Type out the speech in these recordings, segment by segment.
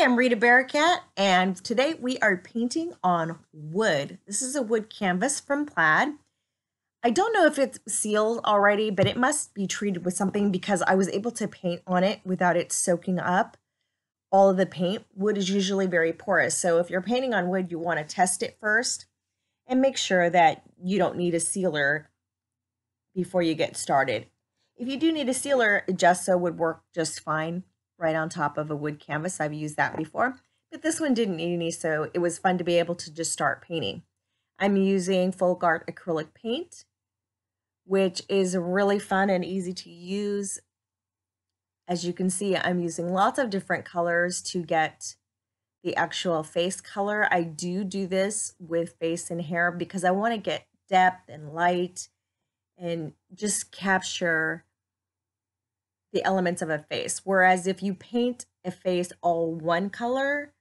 I'm Rita Barakat, and today we are painting on wood. This is a wood canvas from Plaid. I don't know if it's sealed already, but it must be treated with something because I was able to paint on it without it soaking up all of the paint. Wood is usually very porous, so if you're painting on wood, you want to test it first and make sure that you don't need a sealer before you get started. If you do need a sealer, gesso would work just fine right on top of a wood canvas. I've used that before, but this one didn't need any, so it was fun to be able to just start painting. I'm using Folk Art acrylic paint, which is really fun and easy to use. As you can see, I'm using lots of different colors to get the actual face color. I do this with face and hair because I want to get depth and light and just capture the elements of a face. Whereas if you paint a face all one color,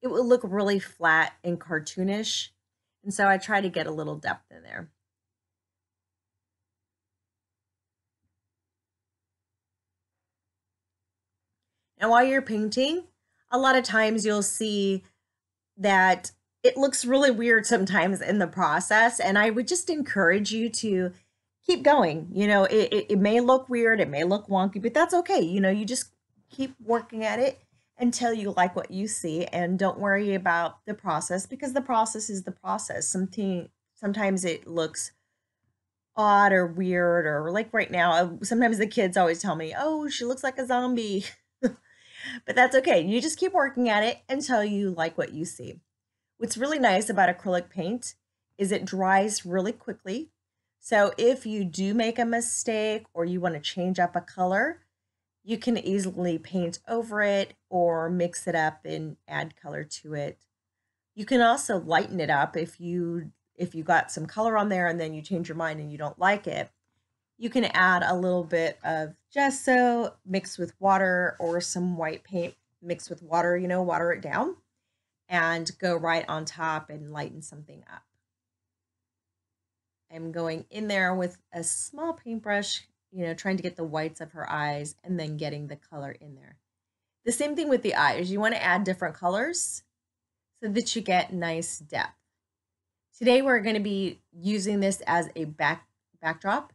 it will look really flat and cartoonish. And so I try to get a little depth in there. And while you're painting, a lot of times you'll see that it looks really weird sometimes in the process. And I would just encourage you to keep going. You know, it may look weird, it may look wonky, but that's okay. You know, you just keep working at it until you like what you see, and don't worry about the process because the process is the process. Sometimes it looks odd or weird, or like right now, sometimes the kids always tell me, oh, she looks like a zombie. But that's okay. You just keep working at it until you like what you see. What's really nice about acrylic paint is it dries really quickly. So if you do make a mistake or you want to change up a color, you can easily paint over it or mix it up and add color to it. You can also lighten it up if you got some color on there and then you change your mind and you don't like it. You can add a little bit of gesso mixed with water or some white paint mixed with water, you know, water it down and go right on top and lighten something up. I'm going in there with a small paintbrush, you know, trying to get the whites of her eyes and then getting the color in there. The same thing with the eyes. You want to add different colors so that you get nice depth. Today we're going to be using this as a backdrop.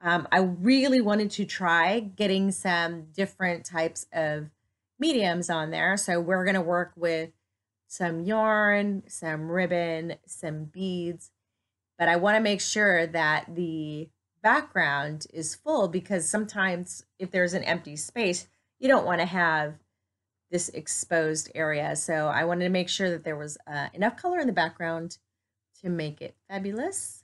I really wanted to try getting some different types of mediums on there. So we're going to work with some yarn, some ribbon, some beads, but I want to make sure that the background is full because sometimes if there's an empty space, you don't want to have this exposed area. So I wanted to make sure that there was enough color in the background to make it fabulous.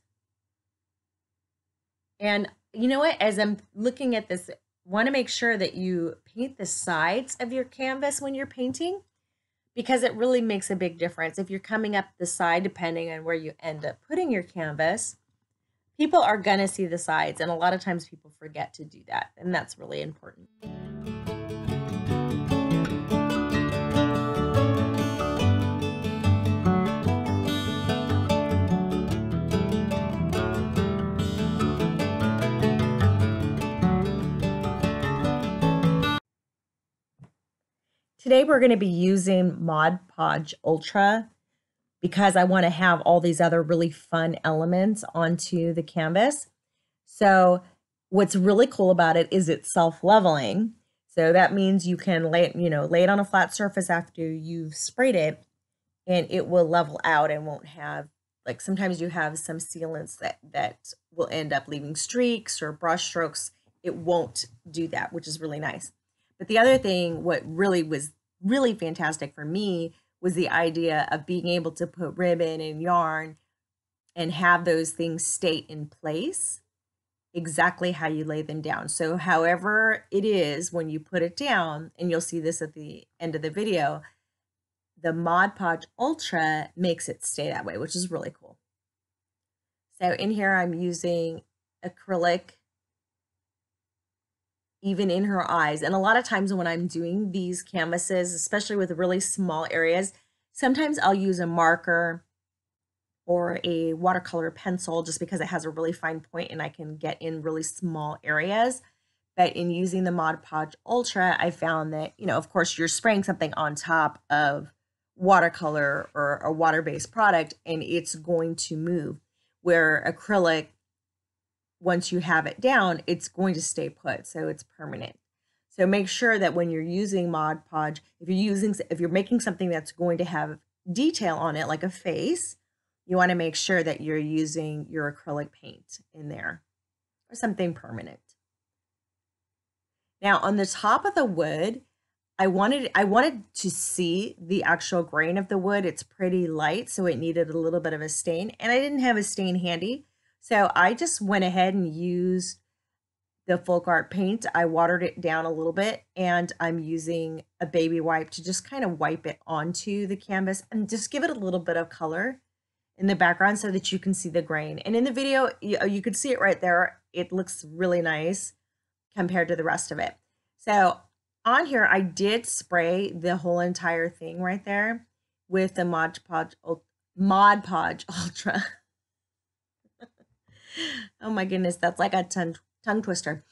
And you know what, as I'm looking at this, want to make sure that you paint the sides of your canvas when you're painting because it really makes a big difference. If you're coming up the side, depending on where you end up putting your canvas, people are going to see the sides, and a lot of times people forget to do that, and that's really important. Today we're going to be using Mod Podge Ultra because I want to have all these other really fun elements onto the canvas. So what's really cool about it is it's self-leveling. So that means you can lay it on a flat surface after you've sprayed it, and it will level out and won't have, like sometimes you have some sealants that will end up leaving streaks or brush strokes. It won't do that, which is really nice. But the other thing, what really was really fantastic for me was the idea of being able to put ribbon and yarn and have those things stay in place exactly how you lay them down. So however it is when you put it down, and you'll see this at the end of the video, the Mod Podge Ultra makes it stay that way, which is really cool. So in here I'm using acrylic even in her eyes. And a lot of times when I'm doing these canvases, especially with really small areas, sometimes I'll use a marker or a watercolor pencil just because it has a really fine point and I can get in really small areas. But in using the Mod Podge Ultra, I found that, you know, of course, you're spraying something on top of watercolor or a water-based product, and it's going to move. Where acrylic, once you have it down, it's going to stay put, so it's permanent. So make sure that when you're using Mod Podge, if you're making something that's going to have detail on it, like a face, you want to make sure that you're using your acrylic paint in there or something permanent. Now on the top of the wood, I wanted to see the actual grain of the wood. It's pretty light, so it needed a little bit of a stain, and I didn't have a stain handy. So I just went ahead and used the Folk Art paint. I watered it down a little bit, and I'm using a baby wipe to just kind of wipe it onto the canvas and just give it a little bit of color in the background so that you can see the grain. And in the video, you could see it right there. It looks really nice compared to the rest of it. So on here, I did spray the whole entire thing right there with the Mod Podge Ultra. Oh my goodness, that's like a tongue twister.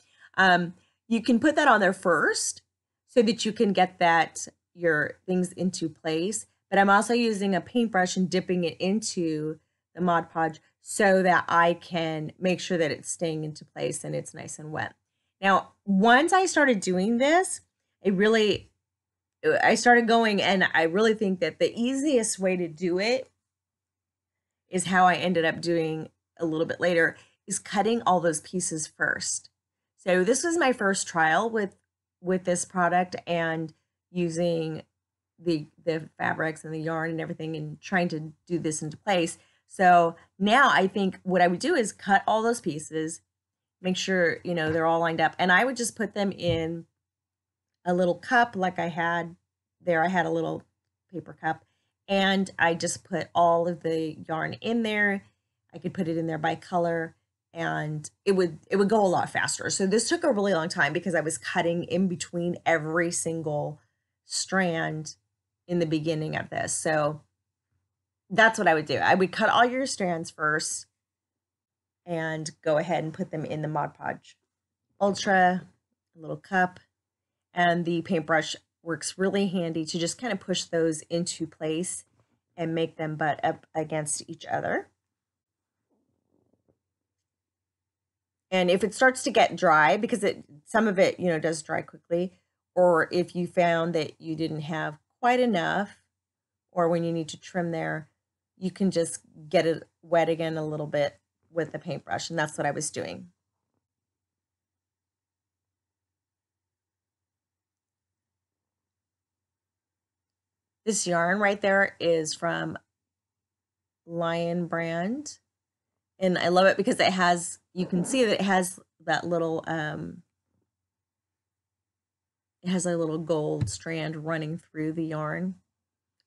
You can put that on there first so that you can get your things into place. But I'm also using a paintbrush and dipping it into the Mod Podge so that I can make sure that it's staying into place and it's nice and wet. Now, once I started doing this, I started going, and I really think that the easiest way to do it is how I ended up doing a little bit later, is cutting all those pieces first. So this was my first trial with this product and using the fabrics and the yarn and everything and trying to do this into place. So now I think what I would do is cut all those pieces, make sure, you know, they're all lined up, and I would just put them in a little cup like I had there. I had a little paper cup, and I just put all of the yarn in there. I could put it in there by color, and it would go a lot faster. So this took a really long time because I was cutting in between every single strand in the beginning of this. So that's what I would do. I would cut all your strands first and go ahead and put them in the Mod Podge Ultra, a little cup, and the paintbrush works really handy to just kind of push those into place and make them butt up against each other. And if it starts to get dry, because some of it, you know, does dry quickly, or if you found that you didn't have quite enough, or when you need to trim there, you can just get it wet again a little bit with the paintbrush, and that's what I was doing. This yarn right there is from Lion brand, and I love it because it has, you can see that it has that little it has a little gold strand running through the yarn.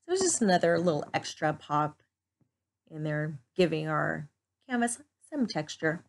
So it's just another little extra pop in there, giving our canvas some texture.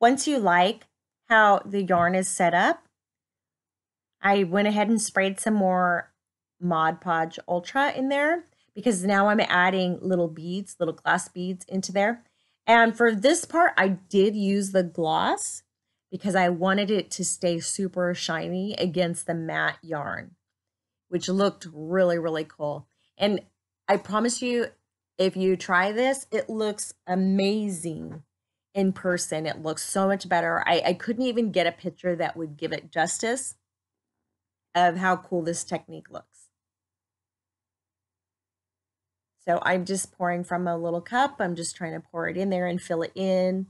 Once you like how the yarn is set up, I went ahead and sprayed some more Mod Podge Ultra in there because now I'm adding little beads, little glass beads into there. And for this part, I did use the gloss because I wanted it to stay super shiny against the matte yarn, which looked really, really cool. And I promise you, if you try this, it looks amazing in person. It looks so much better. I couldn't even get a picture that would give it justice of how cool this technique looks. So I'm just pouring from a little cup. I'm just trying to pour it in there and fill it in.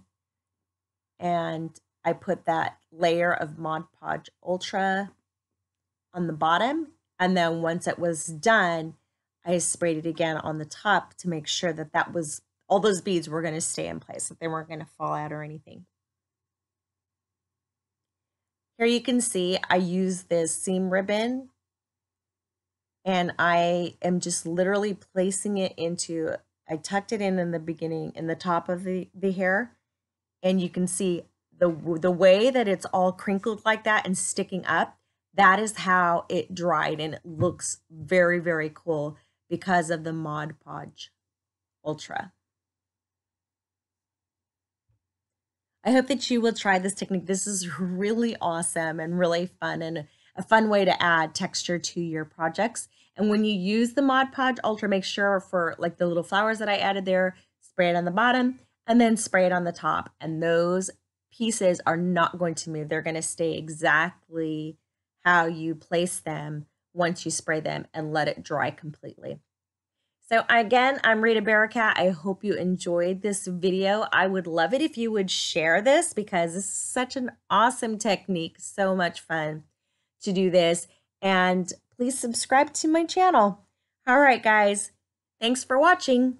And I put that layer of Mod Podge Ultra on the bottom. And then once it was done, I sprayed it again on the top to make sure that that was all those beads were going to stay in place, that they weren't going to fall out or anything. Here you can see I use this seam ribbon and I am just literally placing it into, I tucked it in the beginning, in the top of the hair, and you can see the way that it's all crinkled like that and sticking up, that is how it dried, and it looks very, very cool because of the Mod Podge Ultra. I hope that you will try this technique. This is really awesome and really fun, and a fun way to add texture to your projects. And when you use the Mod Podge Ultra, make sure for like the little flowers that I added there, spray it on the bottom and then spray it on the top. And those pieces are not going to move. They're going to stay exactly how you place them once you spray them and let it dry completely. So again, I'm Rita Barakat. I hope you enjoyed this video. I would love it if you would share this because this is such an awesome technique. So much fun to do this. And please subscribe to my channel. All right, guys. Thanks for watching.